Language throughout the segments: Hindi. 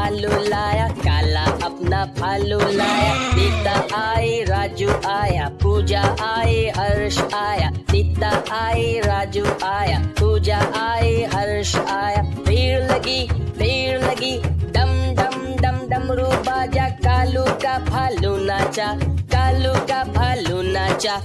भालू लाया, काला अपना भालू लाया। नीता आई, राजू आया, पूजा आई, हर्ष आया। नीता आई, राजू आया, पूजा आई, हर्ष आया। भीड़ लगी, डम डम डम डमरू बाजा। कालू का भालू नाचा, कालू का भालू नाचा।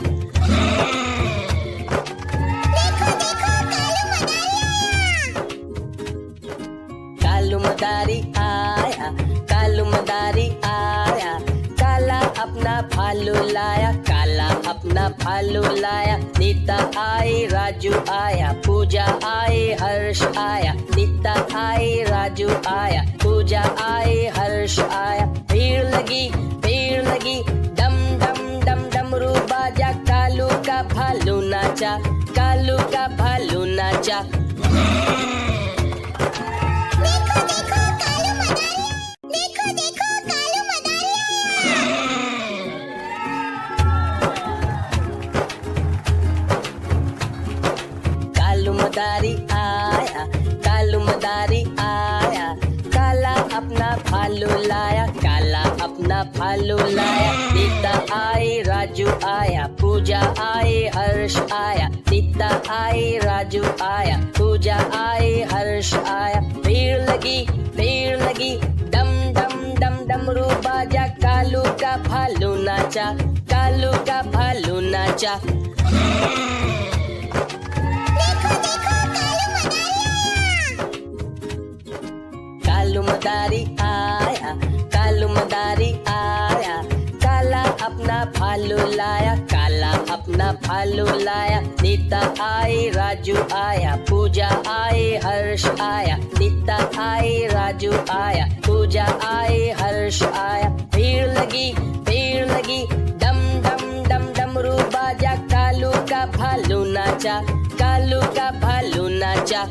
कालू मदारी आया, कालू मदारी आया। काला अपना भालू लाया, काला अपना भालू लाया। नीता आई, राजू आया, पूजा आई, हर्ष आया। नीता आई, राजू आया, पूजा आई, हर्ष आया। भीड़ लगी, डम डम डम डमरू बाजा। कालू का भालू नाचा, कालू का भालू नाचा। कालू मदारी आया, कालू मदारी आया। काला अपना भालू लाया, काला अपना भालू लाया। नीता आई, राजू आया, पूजा आई, हर्ष आया। नीता आई, राजू आया, पूजा आई, हर्ष आया। भीड़ लगी, डम डम डम डमरू बाजा। कालू का भालू नाचा, कालू का भालू नाचा। कालू मदारी आया, कालू मदारी आया। काला अपना भालू लाया, काला अपना भालू लाया। नीता आई, राजू आया, पूजा आई, हर्ष आया। नीता आई, राजू आया, पूजा आई, हर्ष आया। भीड़ लगी, डम डम डम डमरू बाजा। कालू का भालू नाचा, कालू का भालू नाचा।